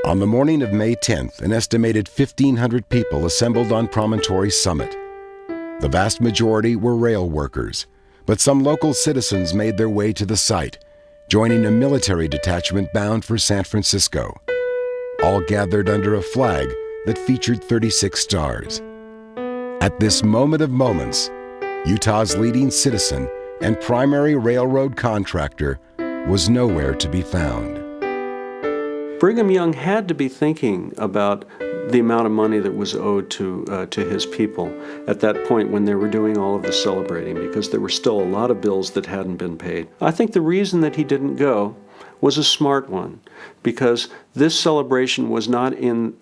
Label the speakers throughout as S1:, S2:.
S1: On the morning of May 10th, an estimated 1,500 people assembled on Promontory Summit. The vast majority were rail workers, but some local citizens made their way to the site, joining a military detachment bound for San Francisco. All gathered under a flag that featured 36 stars. At this moment of moments, Utah's leading citizen and primary railroad contractor was nowhere to be found.
S2: Brigham Young had to be thinking about the amount of money that was owed to his people at that point when they were doing all of the celebrating, because there were still a lot of bills that hadn't been paid. I think the reason that he didn't go was a smart one, because this celebration was not in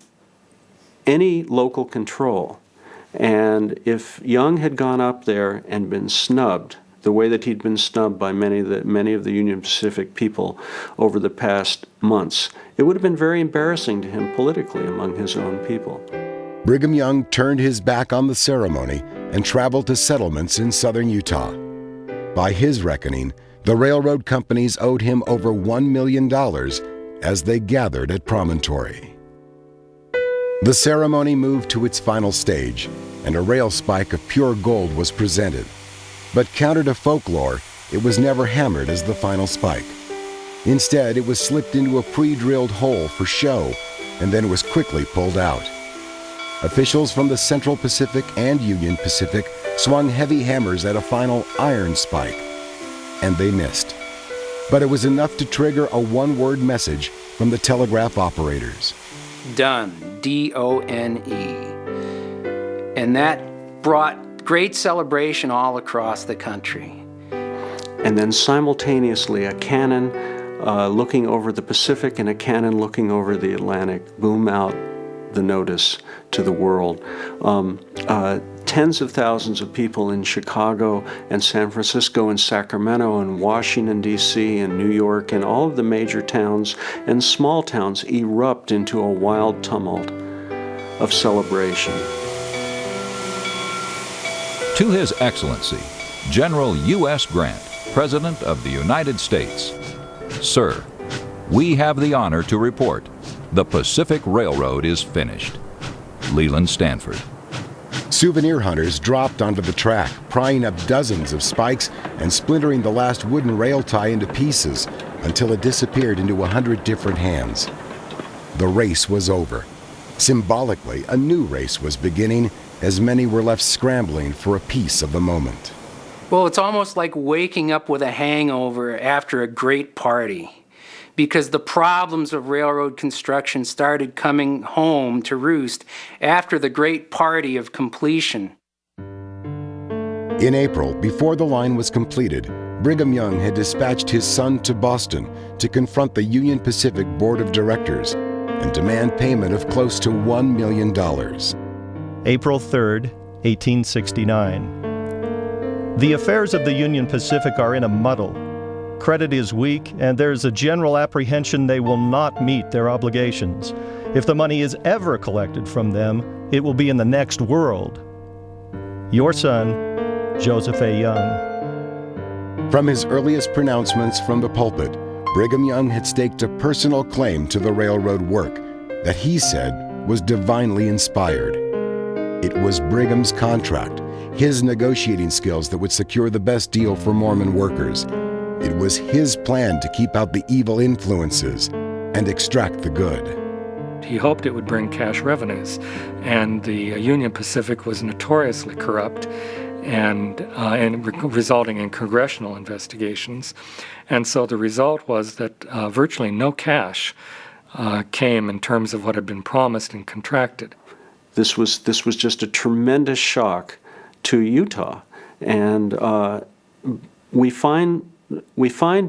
S2: any local control. And if Young had gone up there and been snubbed, the way that he'd been snubbed by many of the Union Pacific people over the past months, it would have been very embarrassing to him politically among his own people.
S1: Brigham Young turned his back on the ceremony and traveled to settlements in southern Utah. By his reckoning, the railroad companies owed him over $1 million as they gathered at Promontory. The ceremony moved to its final stage, and a rail spike of pure gold was presented. But counter to folklore, it was never hammered as the final spike. Instead, it was slipped into a pre-drilled hole for show, and then was quickly pulled out. Officials from the Central Pacific and Union Pacific swung heavy hammers at a final iron spike, and they missed. But it was enough to trigger a one-word message from the telegraph operators.
S3: Done, D-O-N-E. And that brought great celebration all across the country.
S2: And then simultaneously, a cannon looking over the Pacific and a cannon looking over the Atlantic boom out the notice to the world. Tens of thousands of people in Chicago and San Francisco and Sacramento and Washington, D.C. and New York and all of the major towns and small towns erupt into a wild tumult of celebration.
S4: To His Excellency, General U.S. Grant, President of the United States. Sir, we have the honor to report the Pacific Railroad is finished. Leland Stanford.
S1: Souvenir hunters dropped onto the track, prying up dozens of spikes and splintering the last wooden rail tie into pieces until it disappeared into 100 different hands. The race was over. Symbolically, a new race was beginning, as many were left scrambling for a piece of the moment.
S3: Well, it's almost like waking up with a hangover after a great party, because the problems of railroad construction started coming home to roost after the great party of completion.
S1: In April, before the line was completed, Brigham Young had dispatched his son to Boston to confront the Union Pacific Board of Directors and demand payment of close to $1 million.
S5: April 3, 1869. The affairs of the Union Pacific are in a muddle. Credit is weak, and there is a general apprehension they will not meet their obligations. If the money is ever collected from them, it will be in the next world. Your son, Joseph A. Young.
S1: From his earliest pronouncements from the pulpit, Brigham Young had staked a personal claim to the railroad work that he said was divinely inspired. It was Brigham's contract, his negotiating skills that would secure the best deal for Mormon workers. It was his plan to keep out the evil influences and extract the good.
S6: He hoped it would bring cash revenues, and the Union Pacific was notoriously corrupt and resulting in congressional investigations. And so the result was that virtually no cash came in terms of what had been promised and contracted.
S2: This was just a tremendous shock to Utah, and we find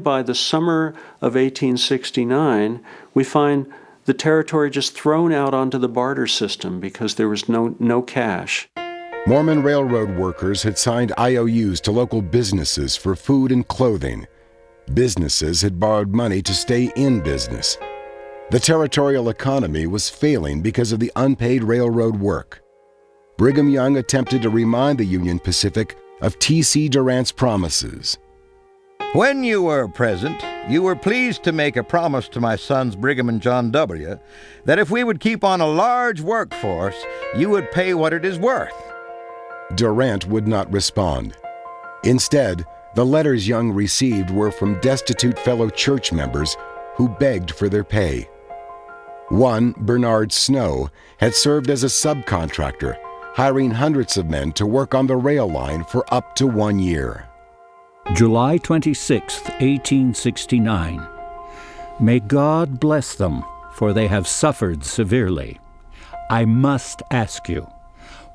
S2: by the summer of 1869, we find the territory just thrown out onto the barter system because there was no cash.
S1: Mormon railroad workers had signed IOUs to local businesses for food and clothing. Businesses had borrowed money to stay in business. The territorial economy was failing because of the unpaid railroad work. Brigham Young attempted to remind the Union Pacific of T.C. Durant's promises.
S7: When you were present, you were pleased to make a promise to my sons Brigham and John W. that if we would keep on a large workforce, you would pay what it is worth.
S1: Durant would not respond. Instead, the letters Young received were from destitute fellow church members who begged for their pay. One, Bernard Snow, had served as a subcontractor, hiring hundreds of men to work on the rail line for up to 1 year.
S8: July 26, 1869. May God bless them, for they have suffered severely. I must ask you,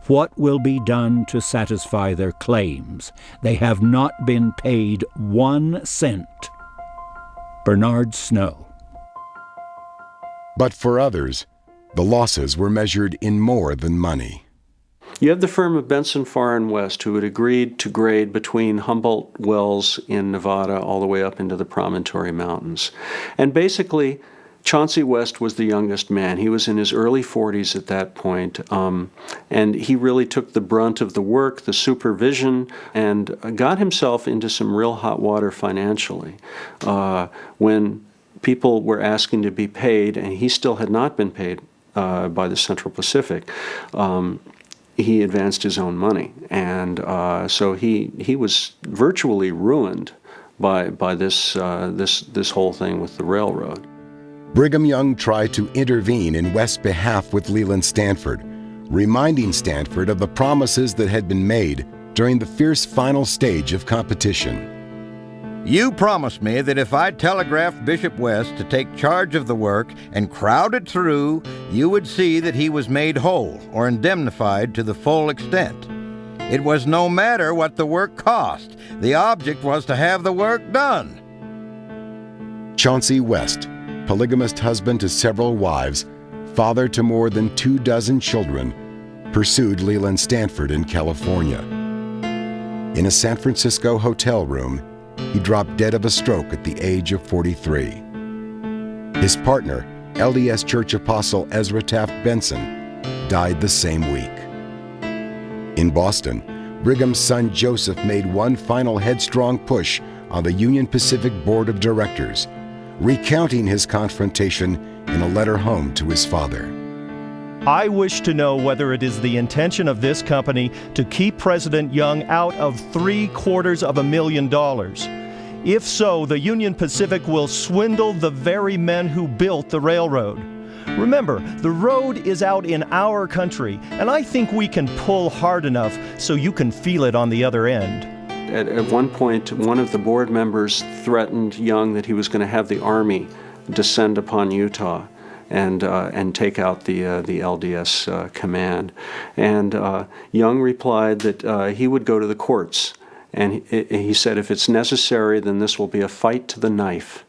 S8: what will be done to satisfy their claims? They have not been paid 1 cent. Bernard Snow.
S1: But for others, the losses were measured in more than money.
S2: You have the firm of Benson, Farr & West, who had agreed to grade between Humboldt Wells in Nevada all the way up into the Promontory Mountains. And basically, Chauncey West was the youngest man. He was in his early 40s at that point, and he really took the brunt of the work, the supervision, and got himself into some real hot water financially. When people were asking to be paid, and he still had not been paid by the Central Pacific, he advanced his own money, and so he was virtually ruined by this whole thing with the railroad.
S1: Brigham Young tried to intervene in West's behalf with Leland Stanford, reminding Stanford of the promises that had been made during the fierce final stage of competition.
S7: You promised me that if I telegraphed Bishop West to take charge of the work and crowd it through, you would see that he was made whole or indemnified to the full extent. It was no matter what the work cost. The object was to have the work done.
S1: Chauncey West, polygamist husband to several wives, father to more than 24 children, pursued Leland Stanford in California. In a San Francisco hotel room, he dropped dead of a stroke at the age of 43. His partner, LDS Church apostle Ezra Taft Benson, died the same week. In Boston, Brigham's son Joseph made one final headstrong push on the Union Pacific Board of Directors, recounting his confrontation in a letter home to his father.
S5: I wish to know whether it is the intention of this company to keep President Young out of $750,000. If so, the Union Pacific will swindle the very men who built the railroad. Remember, the road is out in our country, and I think we can pull hard enough so you can feel it on the other end.
S2: At one point, one of the board members threatened Young that he was going to have the Army descend upon Utah and take out the LDS command. And Young replied that he would go to the courts. And he said, if it's necessary, then this will be a fight to the knife.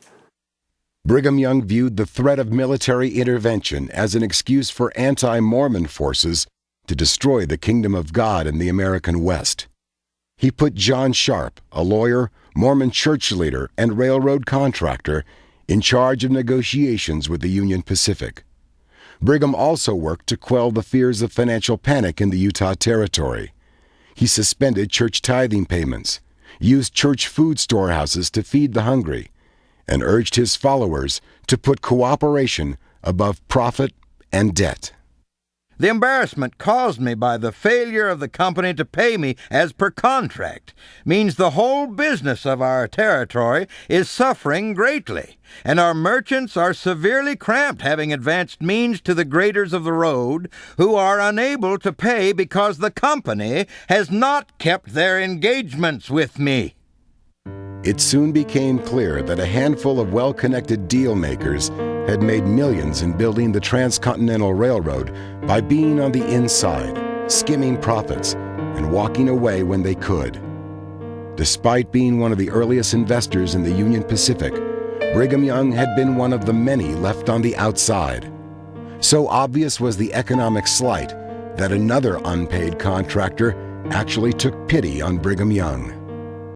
S1: Brigham Young viewed the threat of military intervention as an excuse for anti-Mormon forces to destroy the kingdom of God in the American West. He put John Sharp, a lawyer, Mormon church leader, and railroad contractor, in charge of negotiations with the Union Pacific. Brigham also worked to quell the fears of financial panic in the Utah Territory. He suspended church tithing payments, used church food storehouses to feed the hungry, and urged his followers to put cooperation above profit and debt.
S7: The embarrassment caused me by the failure of the company to pay me as per contract means the whole business of our territory is suffering greatly, and our merchants are severely cramped, having advanced means to the graders of the road, who are unable to pay because the company has not kept their engagements with me.
S1: It soon became clear that a handful of well-connected deal-makers had made millions in building the Transcontinental Railroad by being on the inside, skimming profits, and walking away when they could. Despite being one of the earliest investors in the Union Pacific, Brigham Young had been one of the many left on the outside. So obvious was the economic slight that another unpaid contractor actually took pity on Brigham Young.